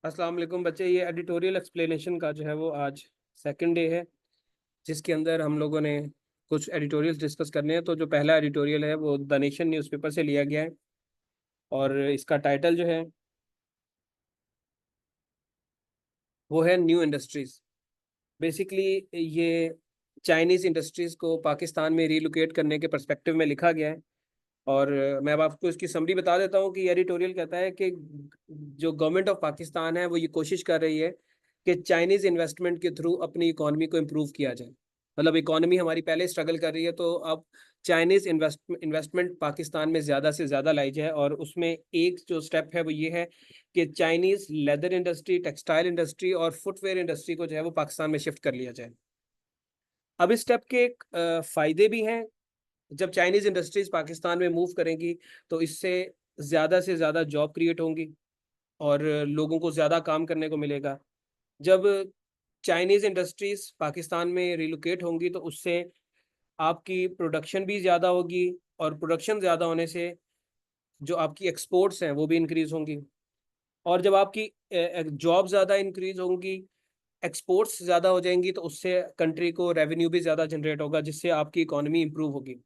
अस्सलाम वालेकुम बच्चे। ये एडिटोरियल एक्सप्लेनेशन का जो है वो आज सेकंड डे है, जिसके अंदर हम लोगों ने कुछ एडिटोरियल्स डिस्कस करने हैं। तो जो पहला एडिटोरियल है वो द नेशन न्यूज़पेपर से लिया गया है और इसका टाइटल जो है वो है न्यू इंडस्ट्रीज। बेसिकली ये चाइनीज़ इंडस्ट्रीज़ को पाकिस्तान में रिलोकेट करने के पर्सपेक्टिव में लिखा गया है। और मैं अब आपको इसकी समरी बता देता हूँ कि ये एडिटोरियल कहता है कि जो गवर्नमेंट ऑफ पाकिस्तान है वो ये कोशिश कर रही है कि चाइनीज इन्वेस्टमेंट के थ्रू अपनी इकोनॉमी को इम्प्रूव किया जाए। मतलब इकोनॉमी हमारी पहले स्ट्रगल कर रही है, तो अब चाइनीज इन्वेस्टमेंट पाकिस्तान में ज़्यादा से ज़्यादा लाई जाए। और उसमें एक जो स्टेप है वो ये है कि Chinese leather industry, textile industry और फुटवेयर इंडस्ट्री को जो है वो पाकिस्तान में शिफ्ट कर लिया जाए। अब इस स्टेप के फायदे भी हैं। जब चाइनीज इंडस्ट्रीज पाकिस्तान में मूव करेंगी तो इससे ज़्यादा से ज़्यादा जॉब क्रिएट होंगी और लोगों को ज़्यादा काम करने को मिलेगा। जब चाइनीज इंडस्ट्रीज पाकिस्तान में रिलोकेट होंगी तो उससे आपकी प्रोडक्शन भी ज़्यादा होगी और प्रोडक्शन ज़्यादा होने से जो आपकी एक्सपोर्ट्स हैं वो भी इंक्रीज होंगी। और जब आपकी जॉब ज़्यादा इंक्रीज होंगी, एक्सपोर्ट्स ज़्यादा हो जाएंगी, तो उससे कंट्री को रेवेन्यू भी ज़्यादा जनरेट होगा, जिससे आपकी इकोनॉमी इंप्रूव होगी।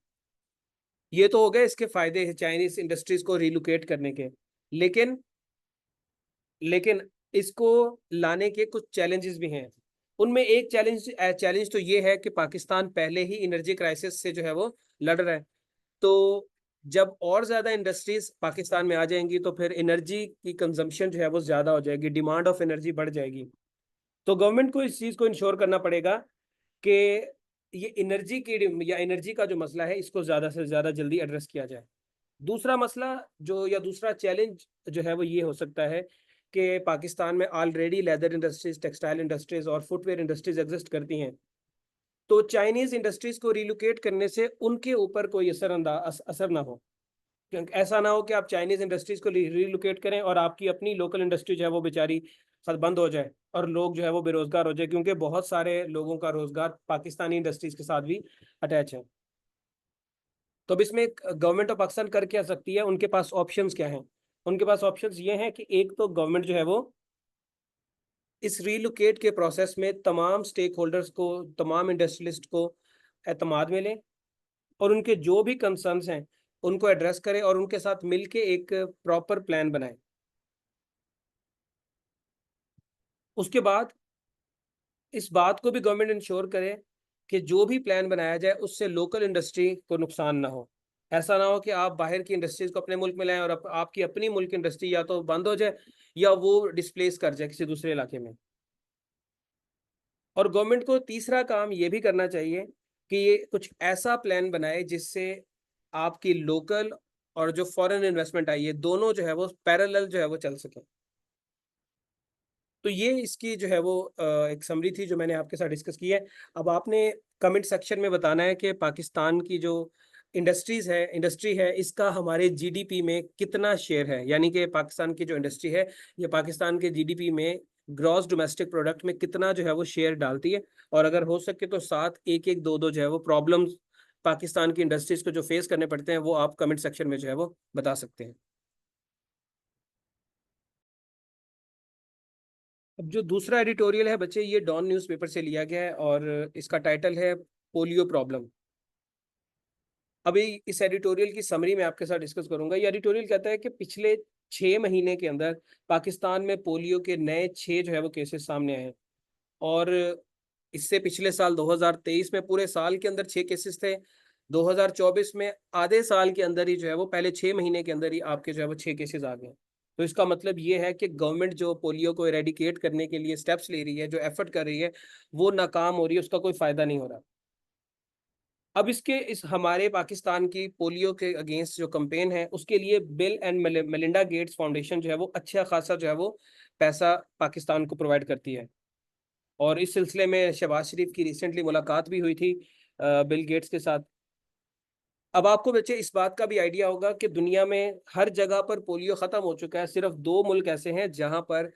ये तो हो गए इसके फायदे हैं चाइनीज इंडस्ट्रीज को रिलोकेट करने के। लेकिन लेकिन इसको लाने के कुछ चैलेंजेस भी हैं। उनमें एक चैलेंज तो ये है कि पाकिस्तान पहले ही एनर्जी क्राइसिस से जो है वो लड़ रहा है। तो जब और ज्यादा इंडस्ट्रीज पाकिस्तान में आ जाएंगी तो फिर एनर्जी की कंजम्पशन जो है वो ज्यादा हो जाएगी, डिमांड ऑफ एनर्जी बढ़ जाएगी। तो गवर्नमेंट को इस चीज को इंश्योर करना पड़ेगा कि ये एनर्जी की या एनर्जी का जो मसला है इसको ज्यादा से ज्यादा जल्दी एड्रेस किया जाए। दूसरा मसला जो या दूसरा चैलेंज जो है वो ये हो सकता है कि पाकिस्तान में already leather industries, textile industries और फुटवेयर इंडस्ट्रीज एग्जिस्ट करती हैं। तो चाइनीज इंडस्ट्रीज को रिलोकेट करने से उनके ऊपर कोई असर ना हो। क्योंकि ऐसा ना हो कि आप चाइनीज इंडस्ट्रीज को रिलोकेट करें और आपकी अपनी लोकल इंडस्ट्री जो है वो बेचारी सब बंद हो जाए और लोग जो है वो बेरोजगार हो जाए, क्योंकि बहुत सारे लोगों का रोजगार पाकिस्तानी इंडस्ट्रीज के साथ भी अटैच है। तो अब इसमें गवर्नमेंट ऑफ पाकिस्तान कर क्या सकती है, उनके पास ऑप्शंस क्या हैं? उनके पास ऑप्शंस ये हैं कि एक तो गवर्नमेंट जो है वो इस रीलोकेट के प्रोसेस में तमाम स्टेक होल्डर्स को, तमाम इंडस्ट्रियलिस्ट को एतमाद में लें और उनके जो भी कंसर्न्स हैं उनको एड्रेस करें और उनके साथ मिलके एक प्रॉपर प्लान बनाएं। उसके बाद इस बात को भी गवर्नमेंट इंश्योर करे कि जो भी प्लान बनाया जाए उससे लोकल इंडस्ट्री को नुकसान ना हो। ऐसा ना हो कि आप बाहर की इंडस्ट्रीज को अपने मुल्क में लाएं और आपकी अपनी मुल्क इंडस्ट्री या तो बंद हो जाए या वो डिस्प्लेस कर जाए किसी दूसरे इलाके में। और गवर्नमेंट को तीसरा काम ये भी करना चाहिए कि ये कुछ ऐसा प्लान बनाए जिससे आपकी लोकल और जो फॉरेन इन्वेस्टमेंट आई है दोनों जो है वो पैरेलल जो है वो चल सके। तो ये इसकी जो है वो एक समरी थी जो मैंने आपके साथ डिस्कस की है। अब आपने कमेंट सेक्शन में बताना है कि पाकिस्तान की जो इंडस्ट्री है इसका हमारे जीडीपी में कितना शेयर है, यानी कि पाकिस्तान की जो इंडस्ट्री है ये पाकिस्तान के जीडीपी में, ग्रॉस डोमेस्टिक प्रोडक्ट में कितना जो है वो शेयर डालती है। और अगर हो सके तो साथ एक एक दो दो जो है वो प्रॉब्लम्स पाकिस्तान की इंडस्ट्रीज को जो फेस करने पड़ते हैं वो आप कमेंट सेक्शन में जो है वो बता सकते हैं। अब जो दूसरा एडिटोरियल है बच्चे, ये डॉन न्यूज़पेपर से लिया गया है और इसका टाइटल है पोलियो प्रॉब्लम। अभी इस एडिटोरियल की समरी मैं आपके साथ डिस्कस करूंगा। ये एडिटोरियल कहता है कि पिछले 6 महीने के अंदर पाकिस्तान में पोलियो के नए 6 जो है वो केसेस सामने आए हैं। और इससे पिछले साल 2023 में पूरे साल के अंदर 6 केसेस थे। 2024 में आधे साल के अंदर ही जो है वो पहले 6 महीने के अंदर ही आपके जो है वो 6 केसेस आ गए। तो इसका मतलब ये है कि गवर्नमेंट जो पोलियो को इरेडिकेट करने के लिए स्टेप्स ले रही है, जो एफर्ट कर रही है, वो नाकाम हो रही है, उसका कोई फायदा नहीं हो रहा। अब इसके इस हमारे पाकिस्तान की पोलियो के अगेंस्ट जो कैंपेन है उसके लिए bill and Melinda Gates foundation जो है वो अच्छा खासा जो है वो पैसा पाकिस्तान को प्रोवाइड करती है। और इस सिलसिले में शहबाज शरीफ की रिसेंटली मुलाकात भी हुई थी बिल गेट्स के साथ। अब आपको बच्चे इस बात का भी आइडिया होगा कि दुनिया में हर जगह पर पोलियो खत्म हो चुका है, सिर्फ 2 मुल्क ऐसे हैं जहां पर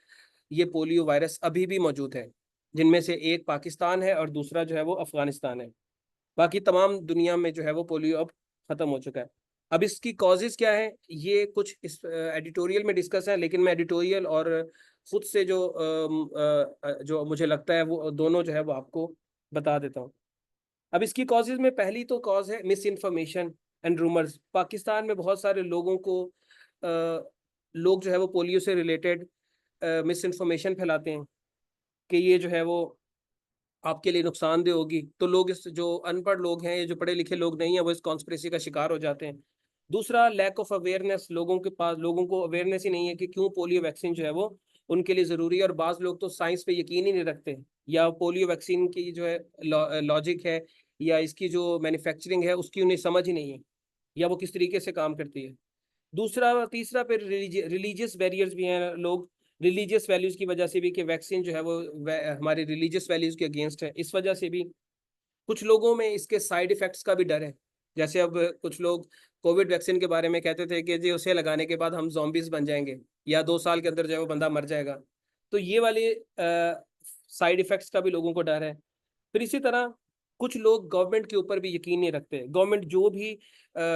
ये पोलियो वायरस अभी भी मौजूद है, जिनमें से एक पाकिस्तान है और दूसरा जो है वो अफगानिस्तान है। बाकी तमाम दुनिया में जो है वो पोलियो अब खत्म हो चुका है। अब इसकी कॉजेज क्या है, ये कुछ इस एडिटोरियल में डिस्कस है, लेकिन मैं एडिटोरियल और खुद से जो मुझे लगता है वो दोनों जो है वो आपको बता देता हूँ। अब इसकी कॉजेज में पहली तो कॉज है miss information and rumours. Pakistan में बहुत सारे लोगों को लोग जो है वो पोलियो से रिलेटेड मिस इन्फॉर्मेशन फैलाते हैं कि ये जो है वो आपके लिए नुकसानदेह होगी, तो लोग इस जो अनपढ़ लोग हैं, जो पढ़े लिखे लोग नहीं है, वो इस कॉन्स्पिरेसी का शिकार हो जाते हैं। दूसरा, लैक ऑफ अवेयरनेस, लोगों को अवेयरनेस ही नहीं है कि क्यों पोलियो वैक्सीन जो है वो उनके लिए जरूरी है। और बाज लोग तो साइंस पे यकीन ही नहीं रखते, या पोलियो वैक्सीन की जो है लॉजिक है या इसकी जो मैन्युफैक्चरिंग है उसकी उन्हें समझ ही नहीं है, या वो किस तरीके से काम करती है। तीसरा फिर रिलीजियस बैरियर्स भी हैं। लोग रिलीजियस वैल्यूज की वजह से भी, कि वैक्सीन जो है वो हमारी रिलीजियस वैल्यूज के अगेंस्ट है, इस वजह से भी कुछ लोगों में इसके साइड इफेक्ट्स का भी डर है। जैसे अब कुछ लोग कोविड वैक्सीन के बारे में कहते थे कि जी उसे लगाने के बाद हम zombies बन जाएंगे, या 2 साल के अंदर जो है वो बंदा मर जाएगा। तो ये वाले साइड इफेक्ट्स का भी लोगों को डर है। फिर इसी तरह कुछ लोग गवर्नमेंट के ऊपर भी यकीन नहीं रखते। गवर्नमेंट जो भी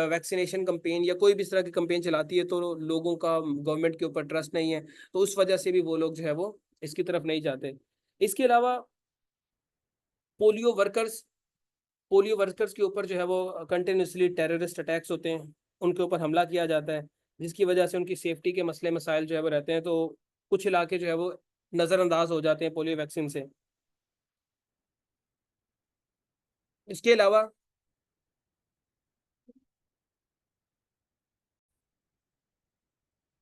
वैक्सीनेशन कंपेन या कोई भी इस तरह की कंपेन चलाती है, तो लोगों का गवर्नमेंट के ऊपर ट्रस्ट नहीं है, तो उस वजह से भी वो लोग जो है वो इसकी तरफ नहीं जाते। इसके अलावा पोलियो वर्कर्स पोलियो वर्कर्स के ऊपर जो है वो कंटिन्यूसली टेररिस्ट अटैक्स होते हैं, उनके ऊपर हमला किया जाता है, जिसकी वजह से उनकी सेफ्टी के मसले मसाइल जो है वो रहते हैं। तो कुछ इलाके जो है वो नज़रअंदाज हो जाते हैं पोलियो वैक्सीन से। इसके अलावा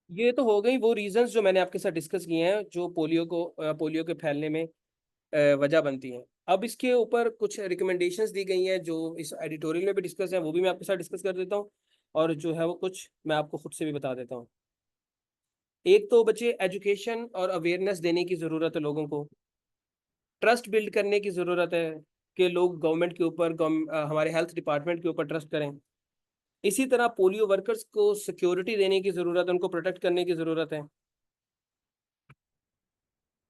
ये तो हो गई वो रीजंस जो मैंने आपके साथ डिस्कस किए हैं, जो पोलियो के फैलने में वजह बनती हैं। अब इसके ऊपर कुछ रिकमेंडेशंस दी गई हैं जो इस एडिटोरियल में भी डिस्कस है, वो भी मैं आपके साथ डिस्कस कर देता हूँ, और जो है वो कुछ मैं आपको खुद से भी बता देता हूँ। एक तो बच्चे एजुकेशन और अवेयरनेस देने की ज़रूरत है, लोगों को ट्रस्ट बिल्ड करने की ज़रूरत है, कि लोग गवर्नमेंट के ऊपर हमारे हेल्थ डिपार्टमेंट के ऊपर ट्रस्ट करें। इसी तरह पोलियो वर्कर्स को सिक्योरिटी देने की ज़रूरत है, उनको प्रोटेक्ट करने की ज़रूरत है।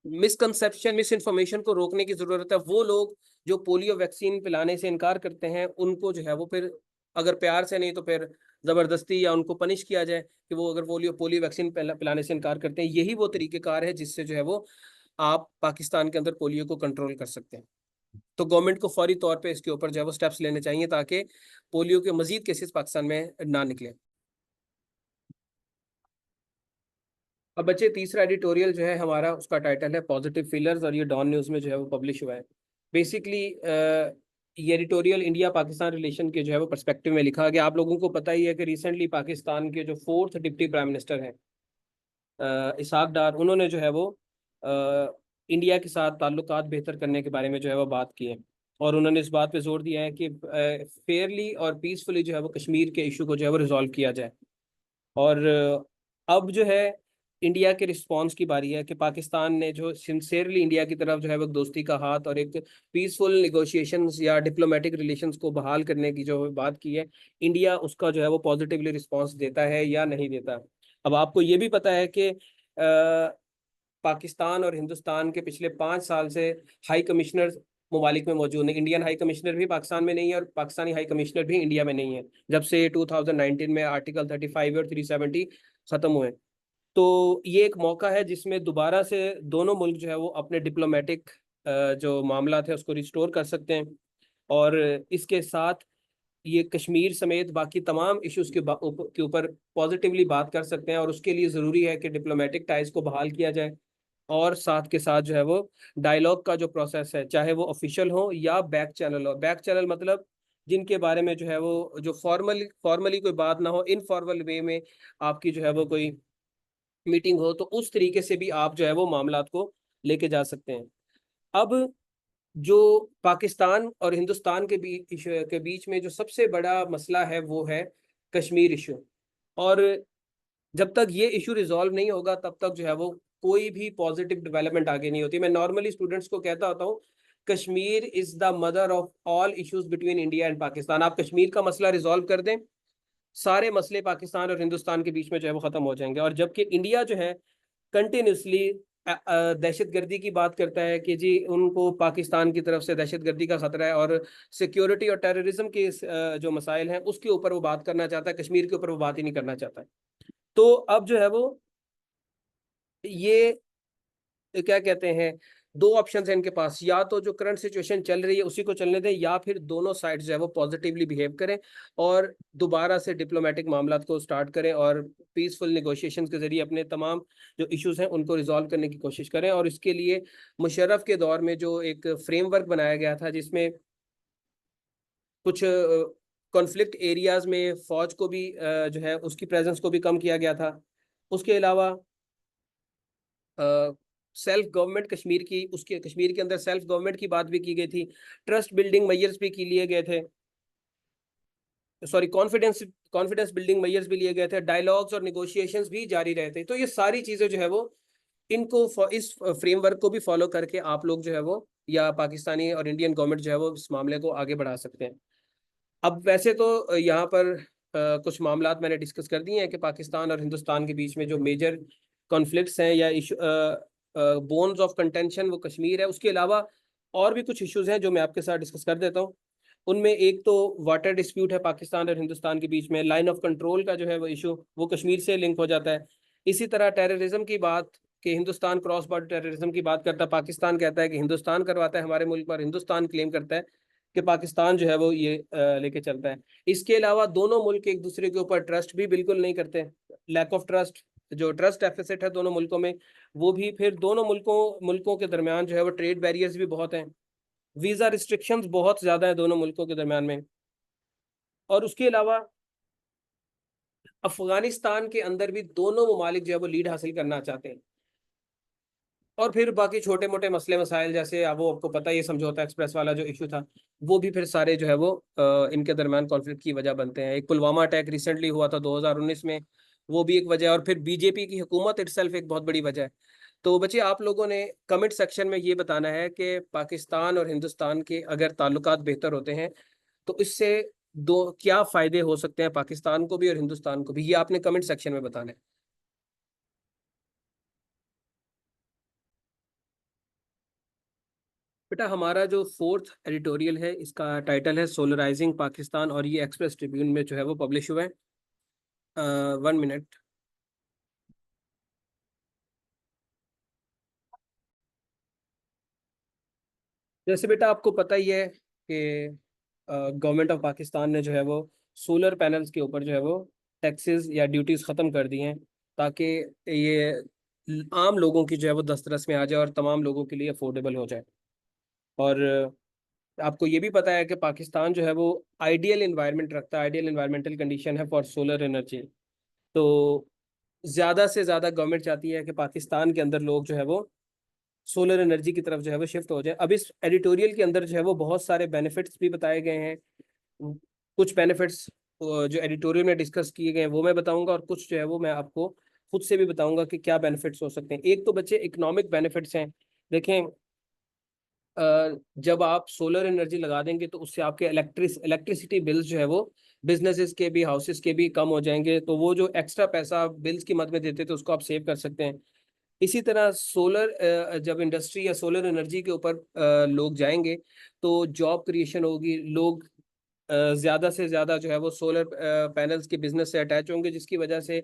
मिसकंसेप्शन मिस इन्फॉर्मेशन को रोकने की जरूरत है। वो लोग जो पोलियो वैक्सीन पिलाने से इनकार करते हैं, उनको जो है वो फिर अगर प्यार से नहीं तो फिर जबरदस्ती या उनको पनिश किया जाए, कि वो अगर पोलियो पोलियो वैक्सीन पिलाने से इनकार करते हैं। यही वो तरीकेकार है जिससे जो है वो आप पाकिस्तान के अंदर पोलियो को कंट्रोल कर सकते हैं। तो गवर्नमेंट को फौरी तौर पे इसके ऊपर जो है वो स्टेप्स लेने चाहिए, ताकि पोलियो के मजीद केसेस पाकिस्तान में ना निकले। अब बच्चे तीसरा एडिटोरियल जो है हमारा, उसका टाइटल है पॉजिटिव फीलर्स, और ये डॉन न्यूज़ में जो है वो पब्लिश हुआ है। बेसिकली ये एडिटोरियल इंडिया पाकिस्तान रिलेशन के जो है वो पर्सपेक्टिव में लिखा गया। आप लोगों को पता ही है कि रिसेंटली पाकिस्तान के जो 4th डिप्टी प्राइम मिनिस्टर हैं, इसहाक डार, उन्होंने जो है वो इंडिया के साथ ताल्लुकात बेहतर करने के बारे में जो है वो बात की है। और उन्होंने इस बात पे जोर दिया है कि फेयरली और पीसफुली जो है वो कश्मीर के इशू को जो है वो रिजॉल्व किया जाए। और अब जो है इंडिया के रिस्पांस की बारी है, कि पाकिस्तान ने जो सिंसियरली इंडिया की तरफ जो है वो दोस्ती का हाथ और एक पीसफुल निगोशिएशंस या डिप्लोमेटिक रिलेशंस को बहाल करने की जो बात की है, इंडिया उसका जो है वो पॉजिटिवली रिस्पांस देता है या नहीं देता। अब आपको ये भी पता है कि पाकिस्तान और हिंदुस्तान के पिछले 5 साल से हाई कमिश्नर ममालिक में मौजूद है। इंडियन हाई कमिश्नर भी पाकिस्तान में नहीं है, और पाकिस्तानी हाई कमिश्नर भी इंडिया में नहीं है, जब से 2019 में आर्टिकल 35 और 370 खत्म हुए। तो ये एक मौका है जिसमें दोबारा से दोनों मुल्क जो है वो अपने डिप्लोमेटिक जो मामला थे उसको रिस्टोर कर सकते हैं। और इसके साथ ये कश्मीर समेत बाकी तमाम इश्यूज के ऊपर पॉजिटिवली बात कर सकते हैं। और उसके लिए ज़रूरी है कि डिप्लोमेटिक टाइज को बहाल किया जाए, और साथ के साथ जो है वो डायलॉग का जो प्रोसेस है, चाहे वो ऑफिशियल हो या बैक चैनल हो। बैक चैनल मतलब जिनके बारे में जो है वो जो फॉर्मली कोई बात ना हो, इनफॉर्मल वे में आपकी जो है वो कोई मीटिंग हो, तो उस तरीके से भी आप जो है वो मामलात को लेके जा सकते हैं। अब जो पाकिस्तान और हिंदुस्तान के बीच में जो सबसे बड़ा मसला है वो है कश्मीर इशू। और जब तक ये इशू रिजॉल्व नहीं होगा, तब तक जो है वो कोई भी पॉजिटिव डेवलपमेंट आगे नहीं होती। मैं नॉर्मली स्टूडेंट्स को कहता होता हूँ, Kashmir is the mother of all issues between India and Pakistan. आप कश्मीर का मसला रिजॉल्व कर दें, सारे मसले पाकिस्तान और हिंदुस्तान के बीच में जो है वो खत्म हो जाएंगे। और जबकि इंडिया जो है कंटिन्यूसली दहशतगर्दी की बात करता है कि जी उनको पाकिस्तान की तरफ से दहशतगर्दी का खतरा है, और सिक्योरिटी और टेररिज्म के जो मसाइल हैं उसके ऊपर वो बात करना चाहता है, कश्मीर के ऊपर वो बात ही नहीं करना चाहता है। तो अब जो है वो ये क्या कहते हैं, दो ऑप्शन है इनके पास, या तो जो करंट सिचुएशन चल रही है उसी को चलने दें, या फिर दोनों साइड जो है वो पॉजिटिवली बिहेव करें और दोबारा से डिप्लोमेटिक मामला को स्टार्ट करें और पीसफुल निगोशिएशंस के जरिए अपने तमाम जो इश्यूज हैं उनको रिजॉल्व करने की कोशिश करें। और इसके लिए मुशर्रफ के दौर में जो एक फ्रेमवर्क बनाया गया था जिसमें कुछ कॉन्फ्लिक्ट एरियाज में फौज को भी जो है उसकी प्रेजेंस को भी कम किया गया था। उसके अलावा सेल्फ गवर्नमेंट कश्मीर की, उसके कश्मीर के अंदर सेल्फ गवर्नमेंट की बात भी की गई थी, ट्रस्ट बिल्डिंग मेजर्स भी की लिए गए थे, sorry confidence confidence building measures भी लिए गए थे, डायलॉग्स और निगोशिएशंस भी जारी रहे थे। तो ये सारी चीजें जो है वो इनको इस फ्रेमवर्क को भी फॉलो करके आप लोग जो है वो या पाकिस्तानी और इंडियन गवर्नमेंट जो है वो इस मामले को आगे बढ़ा सकते हैं। अब वैसे तो यहाँ पर कुछ मामलात मैंने डिस्कस कर दिए हैं कि पाकिस्तान और हिंदुस्तान के बीच में जो मेजर कॉन्फ्लिक्ट्स हैं या इशू बोन्स ऑफ कंटेंशन वो कश्मीर है। उसके अलावा और भी कुछ इश्यूज हैं जो मैं आपके साथ डिस्कस कर देता हूँ। उनमें एक तो वाटर डिस्प्यूट है पाकिस्तान और हिंदुस्तान के बीच में, लाइन ऑफ कंट्रोल का जो है वो इशू वो कश्मीर से लिंक हो जाता है। इसी तरह टेररिज्म की बात, कि हिंदुस्तान क्रॉस बॉर्डर टेररिज्म की बात करता है, पाकिस्तान कहता है कि हिंदुस्तान करवाता है हमारे मुल्क पर, हिंदुस्तान क्लेम करता है कि पाकिस्तान जो है वो ये लेके चलता है। इसके अलावा दोनों मुल्क एक दूसरे के ऊपर ट्रस्ट भी बिल्कुल नहीं करते, लैक ऑफ ट्रस्ट, जो ट्रस्ट डेफिसिट है दोनों मुल्कों में वो भी। फिर दोनों मुल्कों के दरमियान जो है वो ट्रेड बैरियर्स भी बहुत हैं, वीजा रिस्ट्रिक्शंस बहुत ज्यादा है दोनों मुल्कों के दरमियान में। और उसके अलावा अफगानिस्तान के अंदर भी दोनों ममालिक जो है वो लीड हासिल करना चाहते हैं। और फिर बाकी छोटे मोटे मसले मसाइल जैसे अब वो आपको पता है ये समझौता एक्सप्रेस वाला जो इशू था वो भी फिर सारे जो है वो इनके दरमियान कॉन्फ्लिक्ट की वजह बनते हैं। एक पुलवामा अटैक रिसेंटली हुआ था 2019 में, वो भी एक वजह है, और फिर बीजेपी की हुकूमत इटसेल्फ एक बहुत बड़ी वजह है। तो बच्चे आप लोगों ने कमेंट सेक्शन में ये बताना है कि पाकिस्तान और हिंदुस्तान के अगर ताल्लुकात बेहतर होते हैं तो इससे दो क्या फायदे हो सकते हैं पाकिस्तान को भी और हिंदुस्तान को भी, ये आपने कमेंट सेक्शन में बताना है। बेटा हमारा जो फोर्थ एडिटोरियल है इसका टाइटल है सोलराइजिंग पाकिस्तान, और ये एक्सप्रेस ट्रिब्यून में जो है वो पब्लिश हुआ है। 1 मिनट। जैसे बेटा आपको पता ही है कि गवर्नमेंट ऑफ पाकिस्तान ने जो है वो सोलर पैनल्स के ऊपर जो है वो टैक्सेस या ड्यूटीज ख़त्म कर दी हैं ताकि ये आम लोगों की जो है वो दस्तरस में आ जाए और तमाम लोगों के लिए अफोर्डेबल हो जाए। और आपको ये भी पता है कि पाकिस्तान जो है वो आइडियल इन्वायरमेंट रखता है, आइडियल इन्वायरमेंटल कंडीशन है फॉर सोलर एनर्जी। तो ज़्यादा से ज़्यादा गवर्नमेंट चाहती है कि पाकिस्तान के अंदर लोग जो है वो सोलर एनर्जी की तरफ जो है वो शिफ्ट हो जाए। अब इस एडिटोरियल के अंदर जो है वो बहुत सारे बेनिफिट्स भी बताए गए हैं। कुछ बेनिफिट्स जो एडिटोरियल में डिस्कस किए गए हैं वो मैं बताऊंगा, और कुछ जो है वो मैं आपको खुद से भी बताऊंगा कि क्या बेनिफिट्स हो सकते हैं। एक तो बच्चे इकोनॉमिक बेनिफिट्स हैं। देखें, जब आप सोलर एनर्जी लगा देंगे तो उससे आपके इलेक्ट्रिसिटी बिल्स जो है वो बिजनेसेस के भी हाउसेस के भी कम हो जाएंगे, तो वो जो एक्स्ट्रा पैसा बिल्स की मद में देते थे उसको आप सेव कर सकते हैं। इसी तरह सोलर जब इंडस्ट्री या सोलर एनर्जी के ऊपर लोग जाएंगे तो जॉब क्रिएशन होगी, लोग ज्यादा से ज्यादा जो है वो सोलर पैनल्स के बिजनेस से अटैच होंगे, जिसकी वजह से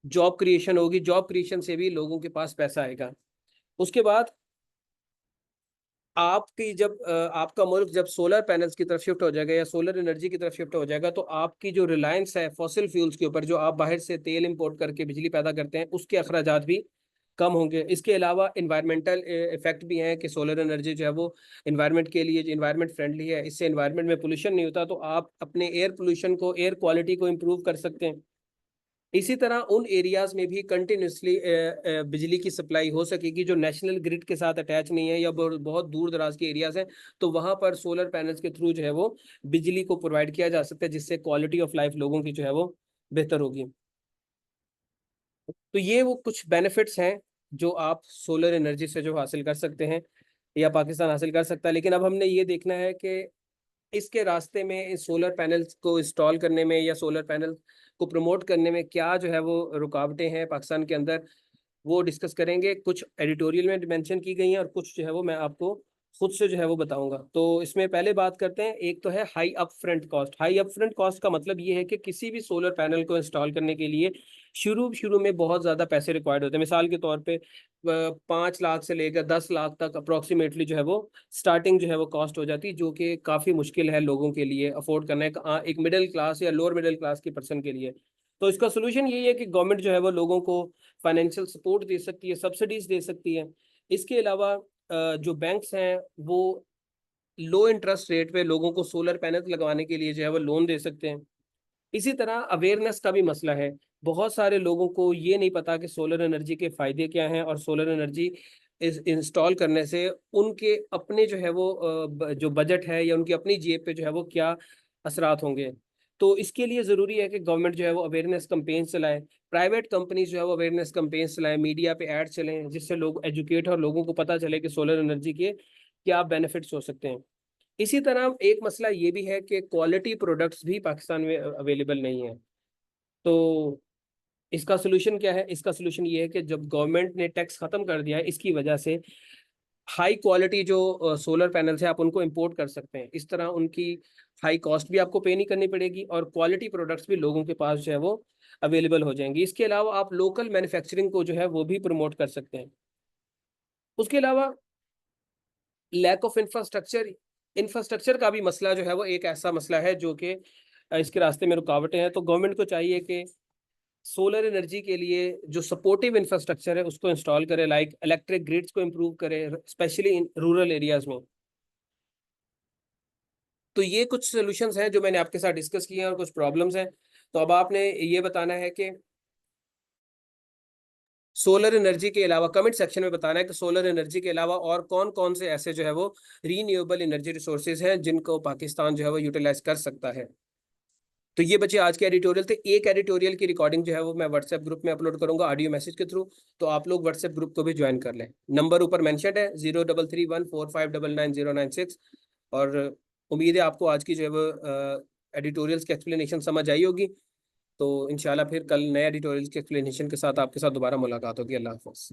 जॉब क्रिएशन होगी, जॉब क्रिएशन से भी लोगों के पास पैसा आएगा। उसके बाद आपकी जब आपका मुल्क जब सोलर पैनल्स की तरफ शिफ्ट हो जाएगा या सोलर एनर्जी की तरफ शिफ्ट हो जाएगा तो आपकी जो रिलायंस है फॉसिल फ्यूल्स के ऊपर, जो आप बाहर से तेल इंपोर्ट करके बिजली पैदा करते हैं, उसके अखराजात भी कम होंगे। इसके अलावा इन्वायरमेंटल इफेक्ट भी हैं कि सोलर एनर्जी जो है वो इन्वायरमेंट के लिए इन्वायरमेंट फ्रेंडली है, इससे इन्वायरमेंट में पोल्यूशन नहीं होता, तो आप अपने एयर पोल्यूशन को, एयर क्वालिटी को इम्प्रूव कर सकते हैं। इसी तरह उन एरियाज में भी कंटिन्यूसली बिजली की सप्लाई हो सकेगी जो नेशनल ग्रिड के साथ अटैच नहीं है या बहुत दूर दराज के एरियाज हैं, तो वहां पर सोलर पैनल्स के थ्रू जो है वो बिजली को प्रोवाइड किया जा सकता है, जिससे क्वालिटी ऑफ लाइफ लोगों की जो है वो बेहतर होगी। तो ये वो कुछ बेनिफिट्स हैं जो आप सोलर एनर्जी से जो हासिल कर सकते हैं या पाकिस्तान हासिल कर सकता है। लेकिन अब हमने ये देखना है कि इसके रास्ते में इस सोलर पैनल्स को इंस्टॉल करने में या सोलर पैनल को प्रमोट करने में क्या जो है वो रुकावटें हैं पाकिस्तान के अंदर। वो डिस्कस करेंगे। कुछ एडिटोरियल में मेंशन की गई हैं और कुछ जो है वो मैं आपको खुद से जो है वो बताऊंगा। तो इसमें पहले बात करते हैं, एक तो है high up front cost. High up front cost का मतलब ये है कि किसी भी सोलर पैनल को इंस्टॉल करने के लिए शुरू शुरू में बहुत ज़्यादा पैसे रिक्वायर्ड होते हैं। मिसाल के तौर पे 5 लाख से लेकर 10 लाख तक अप्रोक्सीमेटली जो है वो स्टार्टिंग जो है वो कॉस्ट हो जाती है, जो कि काफ़ी मुश्किल है लोगों के लिए अफोर्ड करना है, एक मिडिल क्लास या लोअर मिडिल क्लास की पर्सन के लिए। तो इसका सोल्यूशन यही है कि गवर्नमेंट जो है वो लोगों को फाइनेंशियल सपोर्ट दे सकती है, सब्सिडीज दे सकती है। इसके अलावा जो बैंक्स हैं वो लो इंटरेस्ट रेट पे लोगों को सोलर पैनल लगवाने के लिए जो है वो लोन दे सकते हैं। इसी तरह अवेयरनेस का भी मसला है। बहुत सारे लोगों को ये नहीं पता कि सोलर एनर्जी के फायदे क्या हैं, और सोलर एनर्जी इंस्टॉल करने से उनके अपने जो है वो जो बजट है या उनकी अपनी जेब पे जो है वो क्या असरात होंगे। तो इसके लिए ज़रूरी है कि गवर्नमेंट जो है वो अवेयरनेस कंपेन चलाए, प्राइवेट कंपनीज जो है वो अवेयरनेस कंपेन चलाएं, मीडिया पे ऐड चलें, जिससे लोग एजुकेट और लोगों को पता चले कि सोलर एनर्जी के क्या बेनिफिट्स हो सकते हैं। इसी तरह एक मसला ये भी है कि क्वालिटी प्रोडक्ट्स भी पाकिस्तान में अवेलेबल नहीं है। तो इसका सोल्यूशन क्या है? इसका सोल्यूशन ये है कि जब गवर्नमेंट ने टैक्स खत्म कर दिया है, इसकी वजह से हाई क्वालिटी जो सोलर पैनल्स है आप उनको इंपोर्ट कर सकते हैं। इस तरह उनकी हाई कॉस्ट भी आपको पे नहीं करनी पड़ेगी और क्वालिटी प्रोडक्ट्स भी लोगों के पास जो है वो अवेलेबल हो जाएंगी। इसके अलावा आप लोकल मैन्युफैक्चरिंग को जो है वो भी प्रमोट कर सकते हैं। उसके अलावा लैक ऑफ इंफ्रास्ट्रक्चर, इंफ्रास्ट्रक्चर का भी मसला जो है वो एक ऐसा मसला है जो कि इसके रास्ते में रुकावटें हैं। तो गवर्नमेंट को चाहिए कि सोलर एनर्जी के लिए जो सपोर्टिव इंफ्रास्ट्रक्चर है उसको इंस्टॉल करे, लाइक इलेक्ट्रिक ग्रिड्स को इम्प्रूव करे, स्पेशली इन रूरल एरियाज में। तो ये कुछ सोल्यूशंस हैं जो मैंने आपके साथ डिस्कस किए हैं और कुछ प्रॉब्लम्स हैं। तो अब आपने ये बताना है कि सोलर एनर्जी के अलावा, कमेंट सेक्शन में बताना है कि सोलर एनर्जी के अलावा और कौन कौन से ऐसे जो है वो रीन्यूएबल एनर्जी रिसोर्सेज हैं जिनको पाकिस्तान जो है वो यूटिलाइज कर सकता है। तो ये बच्चे आज के एडिटोरियल थे। एक एडिटोरियल की रिकॉर्डिंग जो है वो मैं व्हाट्सएप ग्रुप में अपलोड करूंगा ऑडियो मैसेज के थ्रू, तो आप लोग व्हाट्सएप ग्रुप को भी ज्वाइन कर लें। नंबर ऊपर मेंशनड है 033145999096। और उम्मीद है आपको आज की जो है वो एडिटोरियल्स की एक्सप्लेनेशन समझ आई होगी। तो इंशाल्लाह फिर कल नए एडिटोरियल्स के एक्सप्लेनेशन के साथ आपके साथ दोबारा मुलाकात होगी। अल्लाह हाफ़िज़।